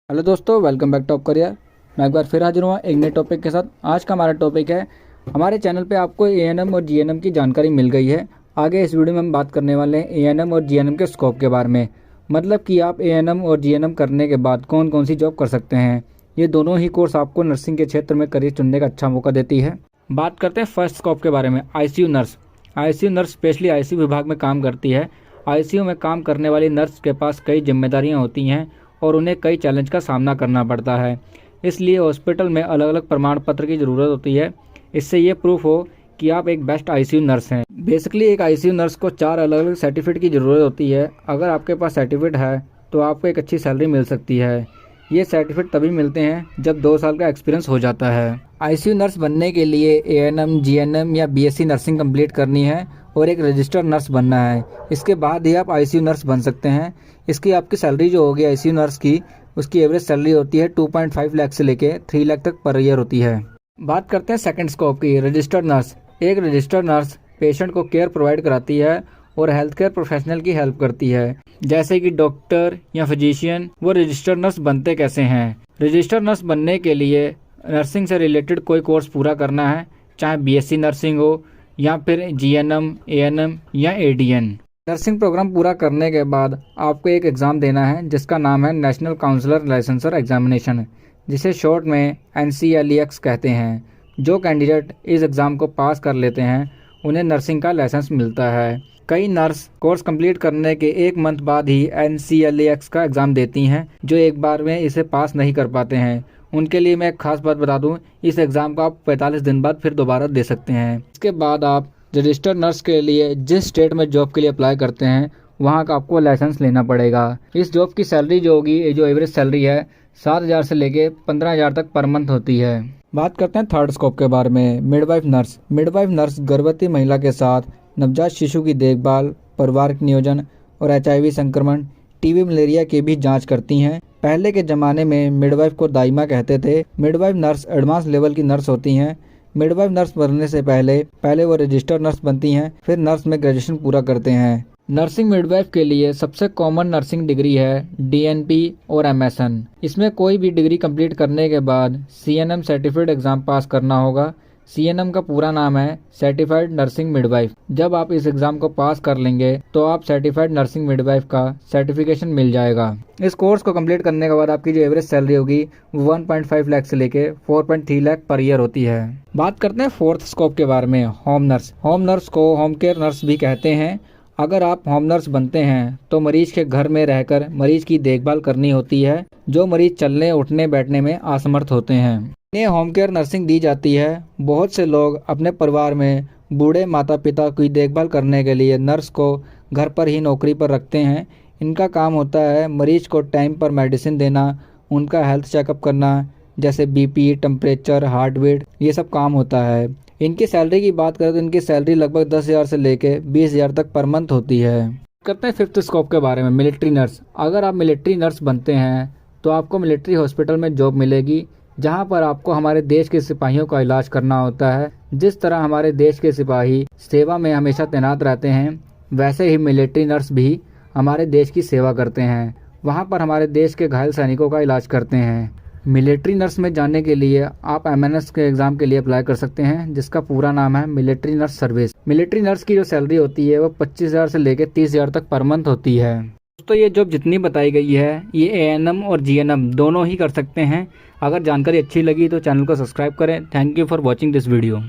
Hello दोस्तों, welcome back top career. मैं एक बार फिर हाजिर हुआ एक नए टॉपिक के साथ। आज का हमारा टॉपिक है, हमारे चैनल पे आपको एएनएम और जीएनएम की जानकारी मिल गई है। आगे इस वीडियो में हम बात करने वाले हैं एएनएम और जीएनएम के स्कोप के बारे में। मतलब कि आप एएनएम और जीएनएम करने के बाद कौन कौन सी जॉब कर सकते हैं। ये दोनों ही कोर्स आपको नर्सिंग के क्षेत्र में करियर चुनने का अच्छा मौका देती है। बात करते हैं फर्स्ट स्कोप के बारे में। ICU nurse. ICU nurse specially ICU विभाग में काम करती है। आईसीयू में काम करने वाली नर्स के पास कई जिम्मेदारियां होती हैं और उन्हें कई चैलेंज का सामना करना पड़ता है। इसलिए हॉस्पिटल में अलग अलग प्रमाण पत्र की ज़रूरत होती है। इससे ये प्रूफ हो कि आप एक बेस्ट आईसीयू नर्स हैं। बेसिकली एक आईसीयू नर्स को 4 अलग अलग सर्टिफिकेट की ज़रूरत होती है। अगर आपके पास सर्टिफिकेट है तो आपको एक अच्छी सैलरी मिल सकती है। ये सर्टिफिकेट तभी मिलते हैं जब 2 साल का एक्सपीरियंस हो जाता है। आईसीयू नर्स बनने के लिए एएनएम, जीएनएम या बीएससी नर्सिंग कंप्लीट करनी है और एक रजिस्टर्ड नर्स बनना है। इसके बाद ही आप आईसीयू नर्स बन सकते हैं। इसकी आपकी सैलरी जो होगी आईसीयू नर्स की, उसकी एवरेज सैलरी होती है 2.5 लाख से लेके 3 लाख तक पर ईयर होती है। बात करते हैं सेकंड स्कोप की, रजिस्टर्ड नर्स। एक रजिस्टर्ड नर्स पेशेंट को केयर प्रोवाइड कराती है और हेल्थ केयर प्रोफेशनल की हेल्प करती है, जैसे कि डॉक्टर या फिजिशियन। वो रजिस्टर्ड नर्स बनते कैसे हैं? रजिस्टर्ड नर्स बनने के लिए नर्सिंग से रिलेटेड कोई कोर्स पूरा करना है, चाहे बीएससी नर्सिंग हो या फिर जीएनएम, एएनएम या एडीएन। नर्सिंग प्रोग्राम पूरा करने के बाद आपको एक एग्ज़ाम देना है जिसका नाम है नेशनल काउंसलर लाइसेंसर एग्जामिनेशन, जिसे शॉर्ट में NCLEX कहते हैं। जो कैंडिडेट इस एग्ज़ाम को पास कर लेते हैं उन्हें नर्सिंग का लाइसेंस मिलता है। कई नर्स कोर्स कंप्लीट करने के 1 मंथ बाद ही NCLEX का एग्ज़ाम देती हैं। जो एक बार में इसे पास नहीं कर पाते हैं उनके लिए मैं एक खास बात बता दूं, इस एग्ज़ाम को आप 45 दिन बाद फिर दोबारा दे सकते हैं। इसके बाद आप रजिस्टर्ड नर्स के लिए जिस स्टेट में जॉब के लिए अप्लाई करते हैं वहाँ का आपको लाइसेंस लेना पड़ेगा। इस जॉब की सैलरी जो होगी, जो एवरेज सैलरी है 7,000 से लेके 15,000 तक पर मंथ होती है। बात करते हैं थर्ड स्कोप के बारे में, मिडवाइफ नर्स। मिडवाइफ नर्स गर्भवती महिला के साथ नवजात शिशु की देखभाल, परिवार नियोजन और HIV संक्रमण, टीबी, मलेरिया की भी जांच करती हैं। पहले के ज़माने में मिडवाइफ को दाइमा कहते थे। मिडवाइफ नर्स एडवांस लेवल की नर्स होती हैं। मिडवाइफ नर्स बनने से पहले वो रजिस्टर्ड नर्स बनती हैं, फिर नर्स में ग्रेजुएशन पूरा करते हैं। नर्सिंग मिडवाइफ के लिए सबसे कॉमन नर्सिंग डिग्री है DNP और MSN। इसमें कोई भी डिग्री कंप्लीट करने के बाद CNM सर्टिफिकेट एग्ज़ाम पास करना होगा। CNM का पूरा नाम है सर्टिफाइड नर्सिंग मिडवाइफ। जब आप इस एग्ज़ाम को पास कर लेंगे तो आप सर्टिफाइड नर्सिंग मिडवाइफ का सर्टिफिकेशन मिल जाएगा। इस कोर्स को कंप्लीट करने के बाद आपकी जो एवरेज सैलरी होगी वो 1.5 लाख से लेके 4.3 लाख पर ईयर होती है। बात करते हैं फोर्थ स्कोप के बारे में, होम नर्स। होम नर्स को होम केयर नर्स भी कहते हैं। अगर आप होम नर्स बनते हैं तो मरीज के घर में रहकर मरीज की देखभाल करनी होती है, जो मरीज चलने, उठने, बैठने में असमर्थ होते हैं। इन्हें होम केयर नर्सिंग दी जाती है। बहुत से लोग अपने परिवार में बूढ़े माता पिता की देखभाल करने के लिए नर्स को घर पर ही नौकरी पर रखते हैं। इनका काम होता है मरीज को टाइम पर मेडिसिन देना, उनका हेल्थ चेकअप करना, जैसे BP, टेम्परेचर, हार्ट बीट, ये सब काम होता है। इनकी सैलरी की बात करें तो इनकी सैलरी लगभग 10,000 से लेके 20,000 तक पर मंथ होती है। करते हैं फिफ्थ स्कोप के बारे में, मिलिट्री नर्स। अगर आप मिलिट्री नर्स बनते हैं तो आपको मिलिट्री हॉस्पिटल में जॉब मिलेगी, जहां पर आपको हमारे देश के सिपाहियों का इलाज करना होता है। जिस तरह हमारे देश के सिपाही सेवा में हमेशा तैनात रहते हैं, वैसे ही मिलिट्री नर्स भी हमारे देश की सेवा करते हैं। वहां पर हमारे देश के घायल सैनिकों का इलाज करते हैं। मिलिट्री नर्स में जाने के लिए आप MNS के एग्ज़ाम के लिए अप्लाई कर सकते हैं, जिसका पूरा नाम है military nurse service. Military nurse की जो सैलरी होती है वो 25,000 से लेकर 30,000 तक पर मंथ होती है। दोस्तों, ये जॉब जितनी बताई गई है ये ANM और GNM दोनों ही कर सकते हैं। अगर जानकारी अच्छी लगी तो चैनल को सब्सक्राइब करें। Thank you for watching this video.